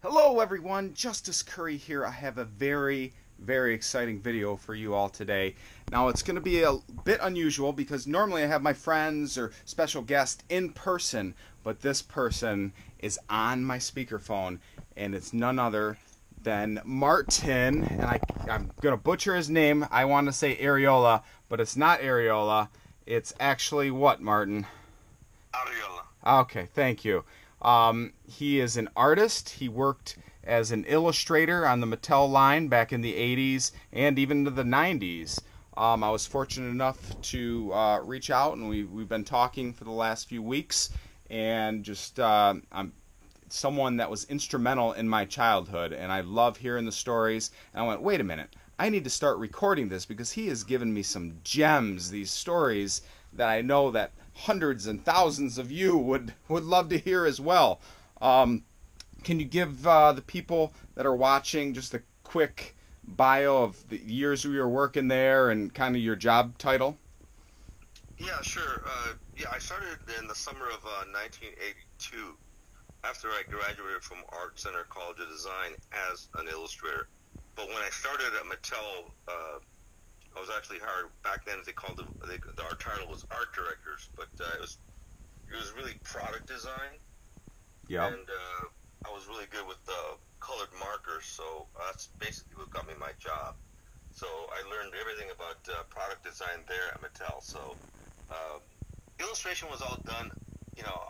Hello everyone, Justice Curry here. I have a very exciting video for you all today. Now it's going to be a bit unusual because normally I have my friends or special guests in person, but this person is on my speakerphone and it's none other than Martin, and I'm going to butcher his name. I want to say Arriola, but it's not Arriola. It's actually what, Martin? Arriola. Okay, thank you. He is an artist. He worked as an illustrator on the Mattel line back in the 80s and even into the 90s. I was fortunate enough to reach out, and we've been talking for the last few weeks, and just I'm someone that was instrumental in my childhood, and I love hearing the stories. And I went, wait a minute, I need to start recording this because he has given me some gems, these stories that I know that hundreds and thousands of you would love to hear as well. Can you give the people that are watching just a quick bio of the years we were working there and kind of your job title? Yeah, sure. I started in the summer of 1982 after I graduated from Art Center College of Design as an illustrator. But when I started at Mattel, I was actually hired back then. They called our title was art directors, but it was really product design. Yeah. And I was really good with colored markers, so that's basically what got me my job. So I learned everything about product design there at Mattel. So illustration was all done,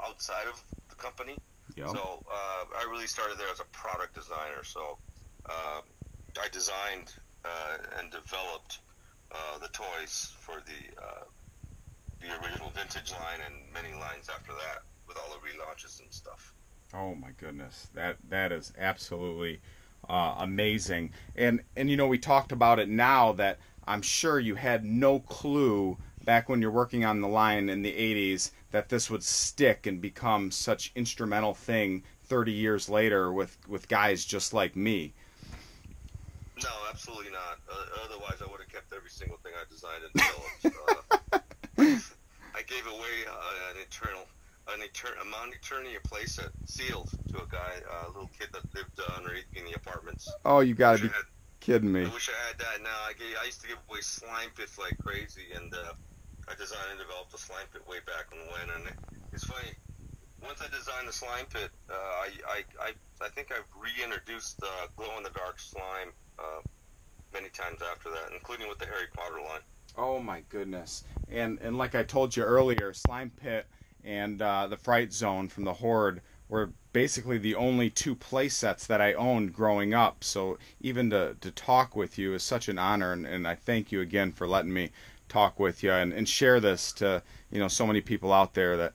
outside of the company. Yeah. So I really started there as a product designer. So I designed and developed the toys for the original vintage line and many lines after that with all the relaunches and stuff. Oh my goodness, that is absolutely amazing. And we talked about it now that I'm sure you had no clue back when you're working on the line in the 80s that this would stick and become such instrumental thing 30 years later with guys just like me. No, absolutely not. Otherwise, I would have kept every single thing I designed and developed. I gave away a Mount Eternia place at Seals to a guy, a little kid that lived underneath me in the apartments. Oh, you gotta be kidding me. I wish I had that now. I used to give away slime pits like crazy, and I designed and developed a slime pit way back when. And it's funny, once I designed the slime pit, I think I've reintroduced glow-in-the-dark slime many times after that, including with the Harry Potter line. Oh my goodness. And like I told you earlier, Slime Pit and the Fright Zone from the Horde were basically the only two play sets that I owned growing up. So even to talk with you is such an honor, and I thank you again for letting me talk with you and share this to so many people out there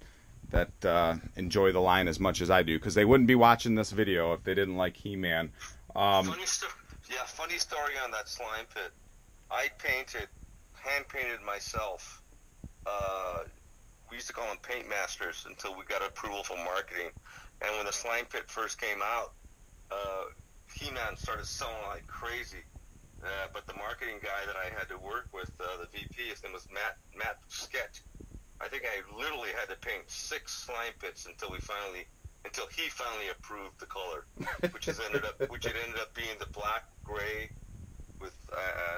that enjoy the line as much as I do, because they wouldn't be watching this video if they didn't like He-Man. Funny story on that slime pit. I hand-painted myself. We used to call them paint masters until we got approval from marketing. And when the slime pit first came out, Heman started selling like crazy. But the marketing guy that I had to work with, the VP, his name was Matt Sketch. I think I literally had to paint 6 slime pits until he finally approved the color, which ended up being the black, gray, with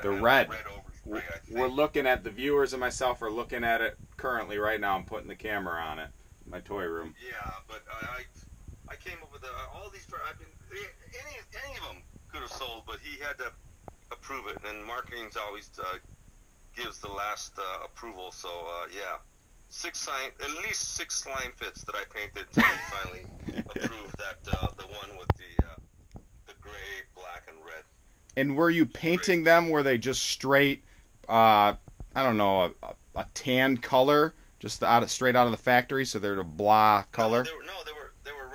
the red. Overspray, I think. We're looking at, the viewers and myself are looking at it currently right now. I'm putting the camera on it, my toy room. Yeah, but I came up with all these. Any of them could have sold, but he had to approve it, and marketing's always gives the last approval. So yeah. At least 6 slime pits that I painted until he finally approved that the one with the gray, black, and red. And were you painting them? Were they just straight, I don't know, a tan color, just straight out of the factory, so they're a blah color? They were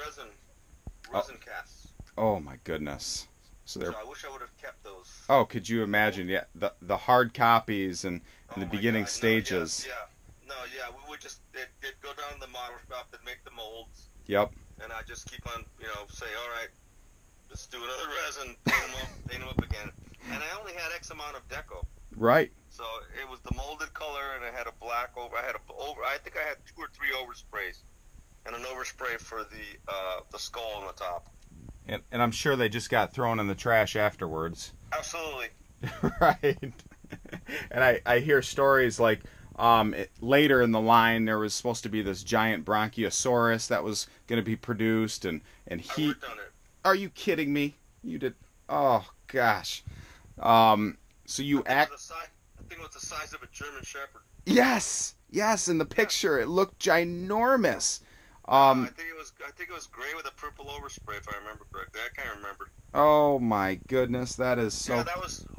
resin casts. Oh my goodness! So I wish I would have kept those. Oh, could you imagine? Yeah, the hard copies and the beginning stages. Yeah, we would just they'd go down to the model shop and make the molds. Yep. And I just keep on, say, all right, let's do another resin, paint them up again. And I only had X amount of deco. Right. So it was the molded color, and I had a black over. I think I had 2 or 3 oversprays, and an overspray for the skull on the top. And I'm sure they just got thrown in the trash afterwards. Absolutely. Right. And I hear stories like later in the line there was supposed to be this giant Bronchiosaurus that was going to be produced, and I he. worked on it. Are you kidding me? You did. Oh gosh. So you I think it was the size of a German Shepherd. Yes, yes. In the picture, it looked ginormous. I think it was gray with a purple overspray, if I remember correctly. I can't remember. Oh my goodness, that is so.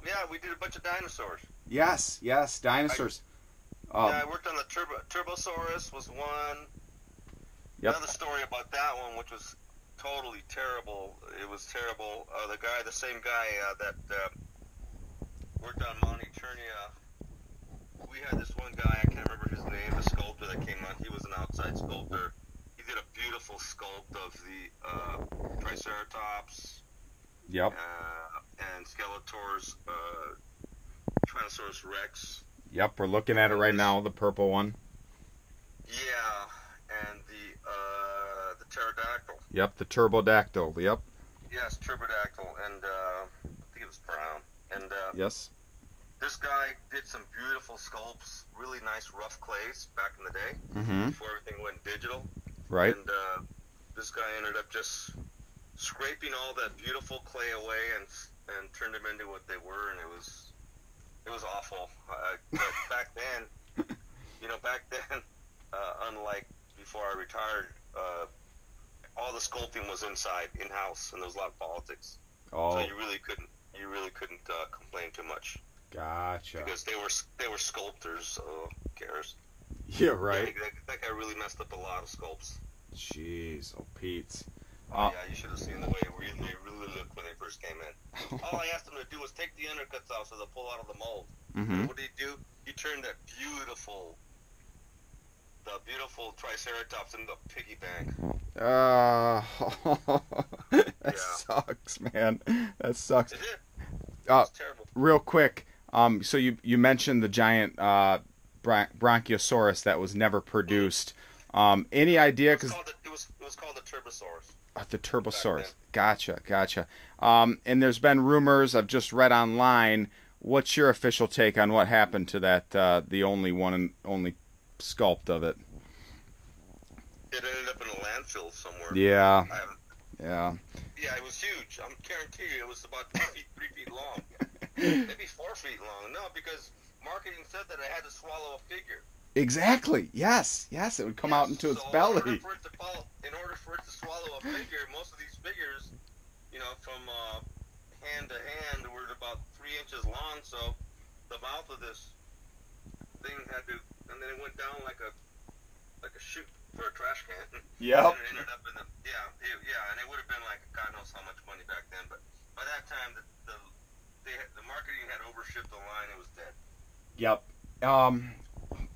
Yeah, we did a bunch of dinosaurs. Yes, yes, dinosaurs. I worked on the Turbosaurus was one. Yep. Another story about that one, which was totally terrible. It was terrible. The same guy that worked on Mount Eternia. We had this one guy, I can't remember his name, a sculptor that came on. He was an outside sculptor. He did a beautiful sculpt of the Triceratops. Yep. And Skeletor's Tyrannosaurus Rex. Yep, we're looking at it right now, the purple one. Yeah, and the pterodactyl. Yep, the turbodactyl. Yep. Yes, turbodactyl, and I think it was brown. And yes. This guy did some beautiful sculpts, really nice rough clays back in the day, before everything went digital. Right. And this guy ended up just scraping all that beautiful clay away and turned them into what they were, and it was awful. But back then, unlike before I retired, all the sculpting was in-house, and there was a lot of politics. Oh. So you really couldn't complain too much. Gotcha. Because they were sculptors, so who cares? Yeah, right. That guy really messed up a lot of sculpts. Jeez, oh Pete. Yeah, you should have seen the way they really looked when they first came in. All I asked them to do was take the undercuts off so they'll pull out of the mold. Mm-hmm. What did he do? He turned that beautiful Triceratops into a piggy bank. That sucks, man. That sucks. It did. It's terrible. Real quick, so you mentioned the giant Bronchiosaurus that was never produced. Any idea? Because it was called the Turbosaurus. The Turbosaurus. Gotcha. And there's been rumors I've just read online. What's your official take on what happened to that? The only sculpt of it. It ended up in a landfill somewhere. Yeah. Yeah, it was huge. I'm guarantee you, it was about 3 feet long, maybe 4 feet long. No, because marketing said that it had to swallow a figure. Exactly. Yes. It would come out into its belly. In order for it to swallow a figure, most of these figures, from hand to hand, were about 3 inches long. So the mouth of this thing had to, and then it went down like a chute for a trash can. Yep. And it ended up in the and it would have been like God knows how much money back then. But by that time, the marketing had overshipped the line. It was dead. Yep.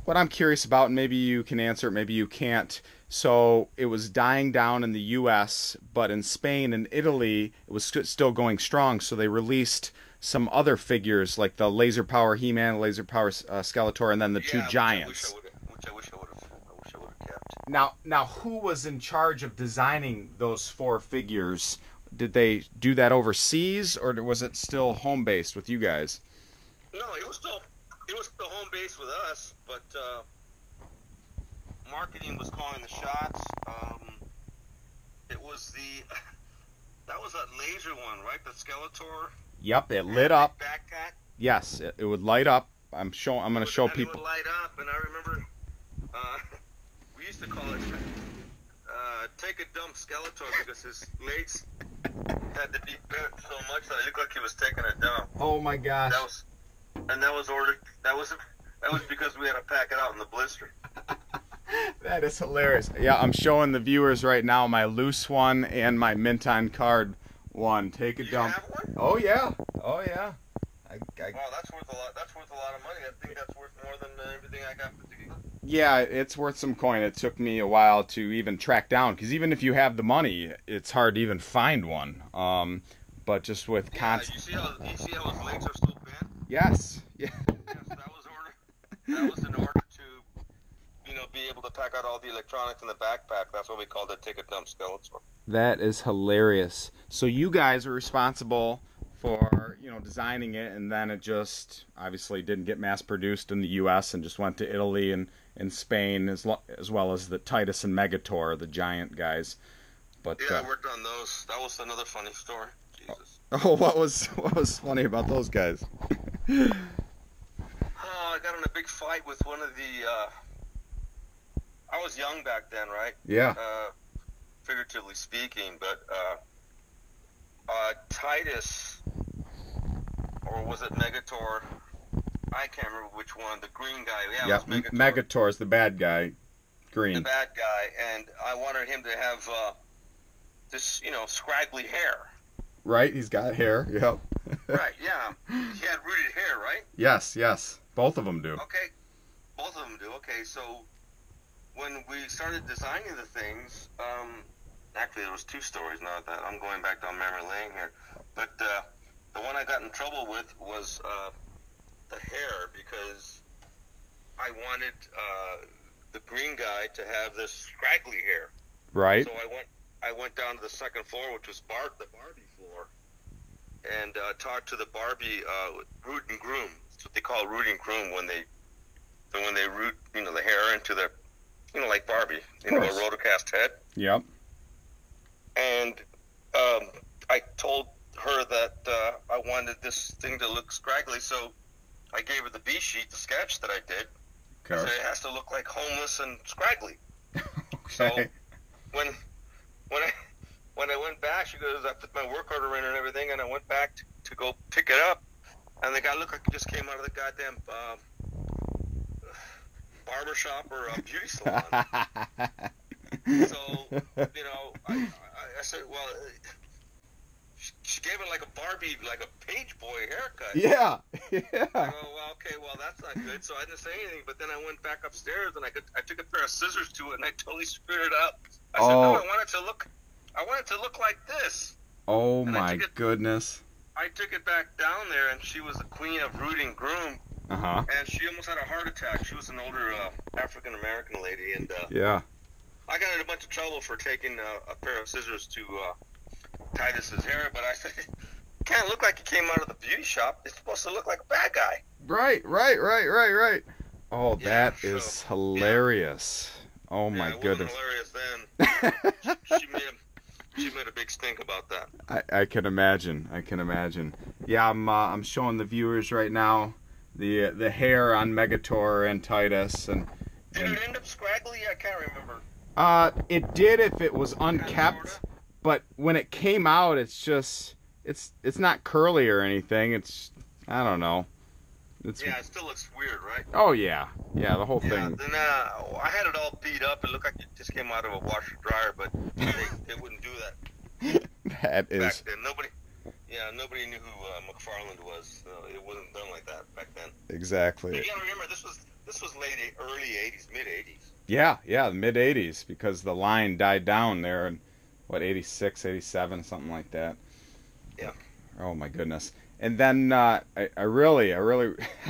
What I'm curious about, and maybe you can answer it, maybe you can't. So it was dying down in the U.S., but in Spain and Italy, it was still going strong. So they released some other figures, like the Laser Power Heman, Laser Power Skeletor, and then the two giants. Which I wish I would have kept. Now, who was in charge of designing those 4 figures? Did they do that overseas, or was it still home based with you guys? No, it was still home base with us, but marketing was calling the shots. That was that laser one, right? The Skeletor. Yep, it lit up. Backpack. Yes, it would light up. I'm going to show people. It would light up, and I remember we used to call it "Take a Dump Skeletor" because his legs had to be bent so much that it looked like he was taking a dump. Oh my gosh! That was ordered. That was because we had to pack it out in the blister. That is hilarious. Yeah, I'm showing the viewers right now my loose one and my mint on card one. Take a dump. You have one? Oh yeah. Wow, that's worth a lot. That's worth a lot of money. I think that's worth more than everything I got put together. Yeah, it's worth some coin. It took me a while to even track down, because even if you have the money, it's hard to even find one. But just with constant. You see how his legs are still bent? Yes. Yeah. Yes, that was in order to, be able to pack out all the electronics in the backpack. That's what we called it, Take a Dump Skeletor. That is hilarious. So you guys were responsible for, you know, designing it, and then it just obviously didn't get mass produced in the U.S. and just went to Italy and Spain, as well as the Titus and Megator, the giant guys. But yeah, I worked on those. That was another funny story. Jesus. Oh, what was funny about those guys? I got in a big fight with one of the. I was young back then, right? Yeah. Figuratively speaking, but Titus, or was it Megator? I can't remember which one. The green guy. Yeah, it was Megator. Megator's the bad guy. Green. The bad guy, and I wanted him to have this, you know, scraggly hair. Right, he's got hair. Yep. Right. Yeah. He had rooted hair, right? Yes. Both of them do. Okay. Both of them do. Okay. So when we started designing the things, actually there was two stories. Now that I'm going back down memory lane here, but the one I got in trouble with was the hair, because I wanted the green guy to have this scraggly hair. Right. So I went down to the second floor, which was the Barbie floor, and talked to the Barbie root and groom. That's what they call root and groom when they root, you know, the hair into the, you know, like Barbie, you know, a rotocast head. Yep. And I told her that I wanted this thing to look scraggly, so I gave her the B sheet, the sketch that I did. So it has to look like homeless and scraggly. Okay. So when I went back, she goes, I put my work order in and everything, and I went back to go pick it up, and the guy looked like he just came out of the goddamn barber shop or a beauty salon. So, you know, I said, well, she gave it like a Barbie, like a page boy haircut. Yeah. I go, well, okay, well, that's not good. So I didn't say anything, but then I went back upstairs and I took a pair of scissors to it, and I totally screwed it up. I said, no, I want it to look like this. Oh, and my goodness. I took it back down there, and she was the queen of root and groom. Uh-huh. And she almost had a heart attack. She was an older African-American lady, and yeah. I got in a bunch of trouble for taking a pair of scissors to Titus's hair, but I said, it can't look like he came out of the beauty shop. It's supposed to look like a bad guy. Right. Oh, that is hilarious. Yeah. Oh, my goodness. It wasn't hilarious then. She made a big stink about that. I can imagine. Yeah, I'm showing the viewers right now the hair on Megator and Titus, and did it end up scraggly? I can't remember. It did if it was unkept, but when it came out, it's just it's not curly or anything. It's, I don't know. It still looks weird, right? Oh yeah, the whole thing. Then I had it all beat up. It looked like it just came out of a washer dryer, but they wouldn't do that. That is. Back then, nobody knew who McFarland was. It wasn't done like that back then. Exactly. You gotta remember, this was early '80s, mid '80s. Yeah, mid '80s, because the line died down there in what, 86, 87, something like that. Yeah. Oh my goodness. And then I really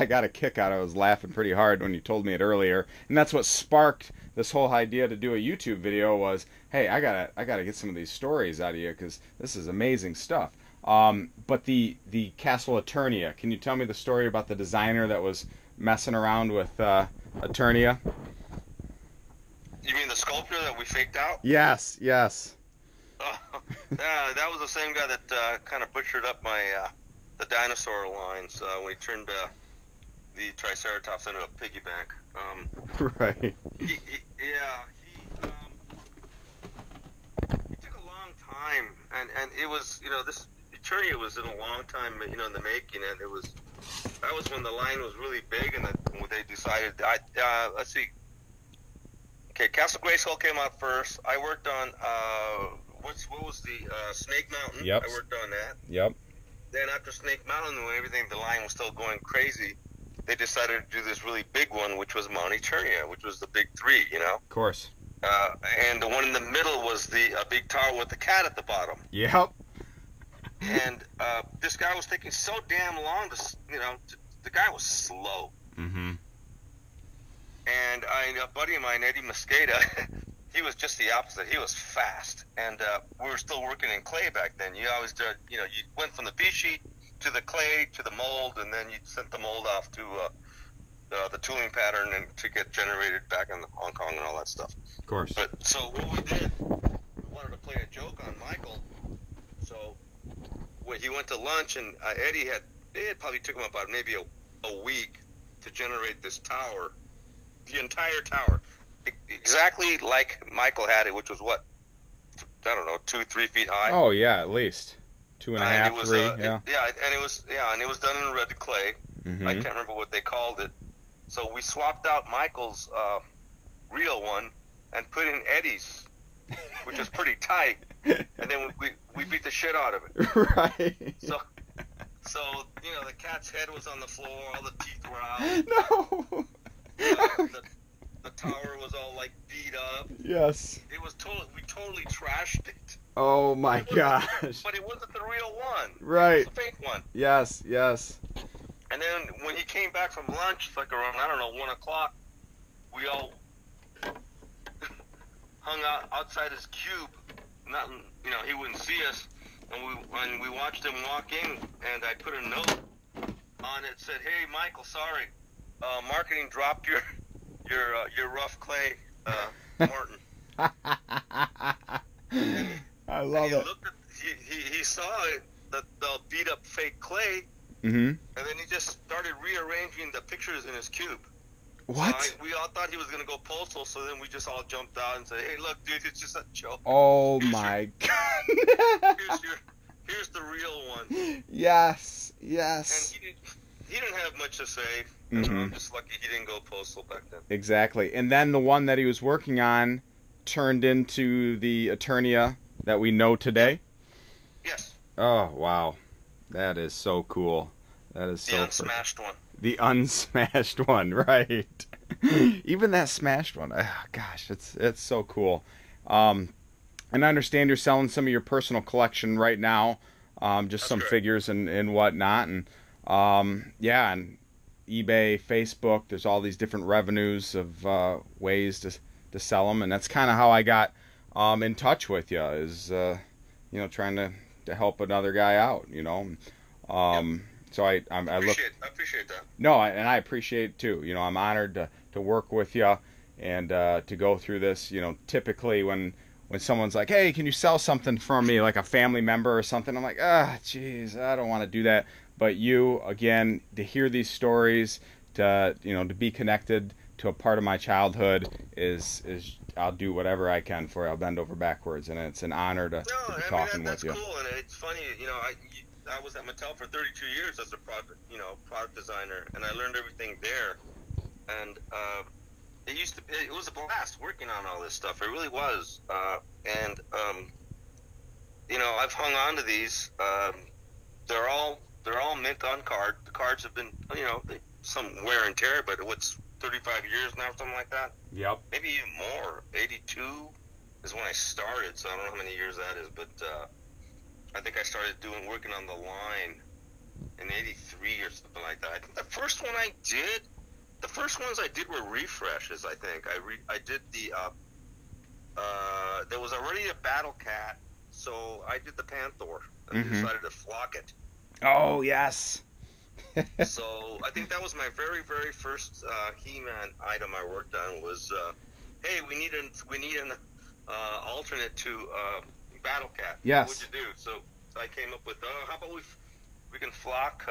got a kick out of it. I was laughing pretty hard when you told me it earlier, and that's what sparked this whole idea to do a YouTube video. Was, hey, I gotta get some of these stories out of you, because this is amazing stuff. But the Castle Eternia, can you tell me the story about the designer that was messing around with Eternia? You mean the sculptor that we faked out? Yes. That was the same guy that kind of butchered up my the dinosaur lines when he turned the Triceratops into a piggyback. Right. He took a long time, and it was, you know, this Eternia was in a long time, you know, in the making, and that was when the line was really big, and when they decided, let's see, okay, Castle Grayskull came out first. I worked on what was the Snake Mountain? Yep. I worked on that. Yep. Then after Snake Mountain, when everything, the line was still going crazy, they decided to do this really big one, which was Mount Eternia, which was the big three, you know? Of course. And the one in the middle was the big tower with the cat at the bottom. Yep. And this guy was taking so damn long the guy was slow. Mm-hmm. And a buddy of mine, Eddie Mosqueda, he was just the opposite. He was fast, and we were still working in clay back then. You always did, you went from the pea sheet to the clay to the mold, and then you sent the mold off to the tooling pattern and to get generated back in Hong Kong and all that stuff. Of course. But so what we did, we wanted to play a joke on Michael. So when he went to lunch, and it probably took him about maybe a week to generate this tower, the entire tower, exactly like Michael had it, which was what, I don't know, 2-3 feet high. Oh yeah, at least 2.5, 3. Yeah. And it was done in red clay. Mm-hmm. I can't remember what they called it. So we swapped out Michael's real one and put in Eddie's, which was pretty tight, and then we beat the shit out of it. Right. So the cat's head was on the floor, all the teeth were out. No. The tower was all like beat up. Yes. It was we totally trashed it. Oh my gosh. But it wasn't the real one. Right. It was a fake one. Yes. And then when he came back from lunch, like around, I don't know, 1 o'clock, we all hung out outside his cube. Nothing, he wouldn't see us. And we watched him walk in, and I put a note on it that said, "Hey, Michael, sorry, marketing dropped your rough clay, Martin." I love it. He saw it, the beat up fake clay. Mm-hmm. And then he just started rearranging the pictures in his cube. What? So we all thought he was going to go postal, so then we just all jumped out and said, "Hey, look, dude, it's just a joke. Oh my God. Here's the real one." Yes. And he didn't have much to say. Mm-hmm. I'm just lucky he didn't go postal back then. Exactly. And then the one that he was working on turned into the Eternia that we know today? Yes. Oh, wow. That is so cool. That is the unsmashed one. The unsmashed one, right. Even that smashed one. Oh, gosh, it's so cool. And I understand you're selling some of your personal collection right now, just That's some correct. figures and whatnot. And yeah, and eBay, Facebook, there's all these different revenues of ways to sell them. And that's kind of how I got in touch with you, is trying to help another guy out, Yep. So I appreciate that. No, I appreciate it too. I'm honored to work with you and to go through this. Typically when someone's like, "Hey, can you sell something for me?" like a family member or something, I'm like, geez, I don't want to do that. But you, again, to hear these stories, to be connected to a part of my childhood is I'll do whatever I can for you. I'll bend over backwards, and it's an honor to be talking with you. That's cool, and it's funny. I was at Mattel for 32 years as a product designer, and I learned everything there. And it was a blast working on all this stuff. It really was. I've hung on to these. They're all mint on card. The cards have been, some wear and tear, but what's 35 years now, something like that? Yep. Maybe even more. 82 is when I started, so I don't know how many years that is, but I think I started working on the line in 83 or something like that. I think the first ones I did were refreshes, I think. I did the, there was already a Battle Cat, so I did the Panther, and decided to flock it. Oh, yes. So I think that was my very, very first He-Man item I worked on was, hey, we need an alternate to Battle Cat. Yes. What'd you do? So I came up with, how about we can flock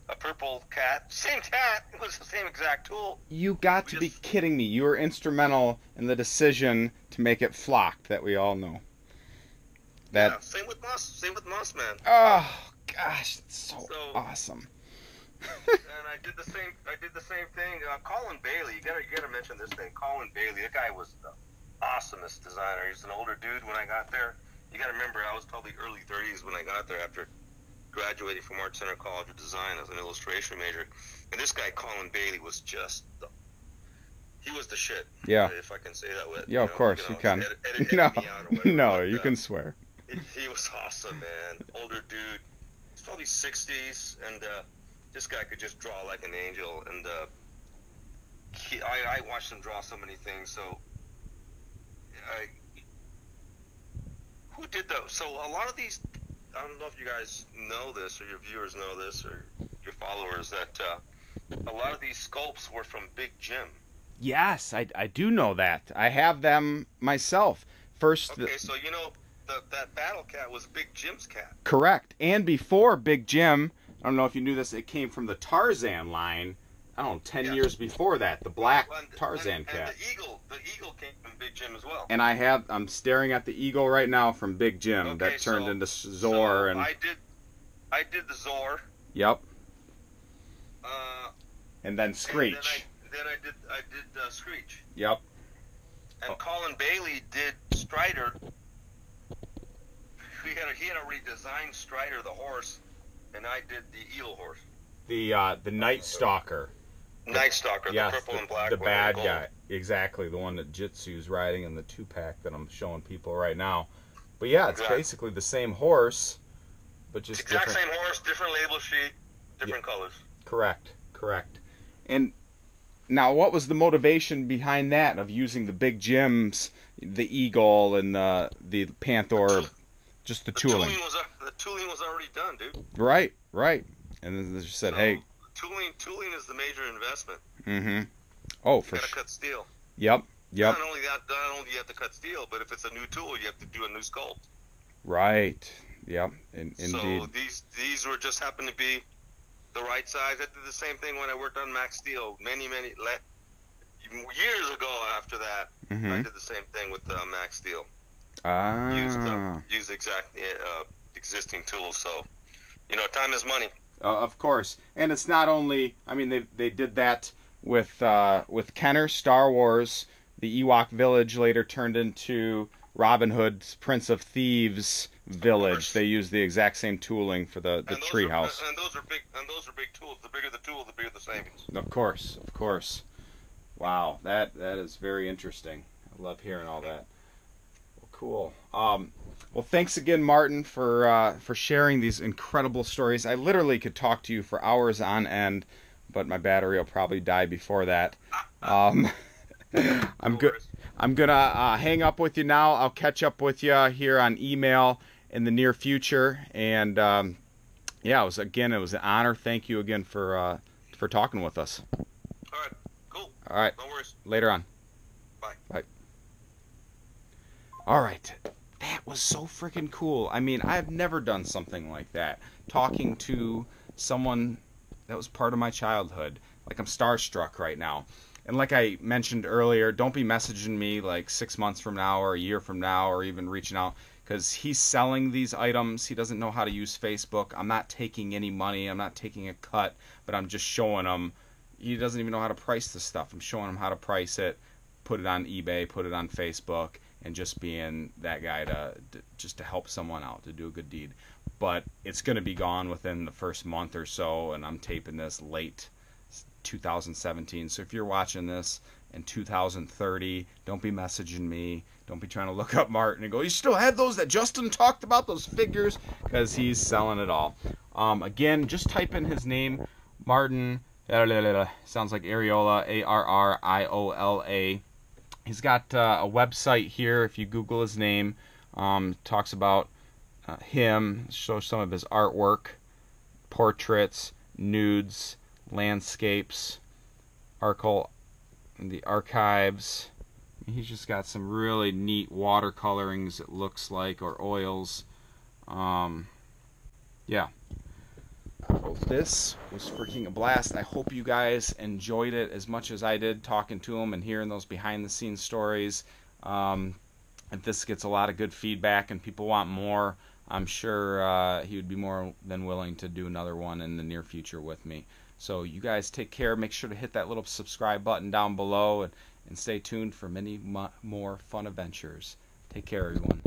a purple cat. Same cat. It was the same exact tool. You got to be kidding me. You were instrumental in the decision to make it flocked that we all know. Yeah, same with Moss Man. Oh, gosh, that's so awesome. And I did the same thing. Colin Bailey, you gotta mention this thing. Colin Bailey, that guy was the awesomest designer. He's an older dude when I got there. You gotta remember, I was probably early 30s when I got there after graduating from Art Center College of Design as an illustration major. And this guy, Colin Bailey, was just he was the shit. Yeah. If I can say that with. Yeah, of course you can. Edit me out or whatever, no, but, you can swear. He was awesome, man. Older dude. He's probably 60s, and this guy could just draw like an angel. And I watched him draw so many things. So who did those? So a lot of these, I don't know if you guys know this, or your viewers know this, or your followers, that a lot of these sculpts were from Big Jim. Yes, I do know that. I have them myself. First. Okay, so you know that battle cat was Big Jim's cat. Correct. And before Big Jim, I don't know if you knew this, it came from the Tarzan line. I don't know, 10 years before that, the black Tarzan cat. And the eagle came from Big Jim as well. And I'm staring at the eagle right now from Big Jim. Okay, that turned into Zor. So and I did the Zor. Yep. And then Screech. Then I did Screech. Yep. And Colin Bailey did Strider. He had already designed Strider the horse, and I did the eel horse. The Night Stalker. Night Stalker, yes, the purple and black the one. bad guy. Exactly, the one that Jitsu's riding in the 2-pack that I'm showing people right now. But yeah, it's basically the same horse, but just exact same horse, different label sheet, different colors. Correct. And now, what was the motivation behind that of using the Big Jims, the Eagle, and the Panther, just the tooling? The tooling was already done, dude. Right. And then they just said, hey. Tooling is the major investment. Mm-hmm. Oh, for sure. You gotta cut steel. Yep. Not only do you have to cut steel, but if it's a new tool, you have to do a new sculpt. Right. Yep. Indeed. So these were just happened to be the right size. I did the same thing when I worked on Max Steel many years ago. After that, I did the same thing with Max Steel. Used exact existing tools. So, time is money. Of course, and it's not only. I mean, they did that with Kenner Star Wars. The Ewok village later turned into Robin Hood's Prince of Thieves village. They used the exact same tooling for the treehouse. And those are big tools. The bigger the tool, the bigger the savings. Of course. Wow, that is very interesting. I love hearing all that. Well, cool. Well, thanks again, Martin, for sharing these incredible stories. I literally could talk to you for hours on end, but my battery will probably die before that. I'm gonna hang up with you now. I'll catch up with you here on email in the near future. And it was an honor. Thank you again for talking with us. All right, cool. All right, no worries. Later on. Bye. All right. That was so freaking cool. I mean, I've never done something like that. Talking to someone that was part of my childhood. Like, I'm starstruck right now. And like I mentioned earlier, don't be messaging me like 6 months from now or a year from now or even reaching out, because he's selling these items. He doesn't know how to use Facebook. I'm not taking any money. I'm not taking a cut, but I'm just showing him. He doesn't even know how to price this stuff. I'm showing him how to price it, put it on eBay, put it on Facebook, and just being that guy to help someone out, to do a good deed. But it's going to be gone within the first month or so, and I'm taping this late 2017. So if you're watching this in 2030, don't be messaging me. Don't be trying to look up Martin and go, you still had those that Justin talked about, those figures? Because he's selling it all. Again, just type in his name, Martin. Sounds like Arriola, Arriola. He's got a website here. If you Google his name, talks about him, shows some of his artwork, portraits, nudes, landscapes, the archives. He's just got some really neat watercolorings, it looks like, or oils. Yeah. Well, this was freaking a blast. I hope you guys enjoyed it as much as I did, talking to him and hearing those behind-the-scenes stories. If this gets a lot of good feedback and people want more, I'm sure he would be more than willing to do another one in the near future with me. So you guys take care. Make sure to hit that little subscribe button down below and stay tuned for many more fun adventures. Take care, everyone.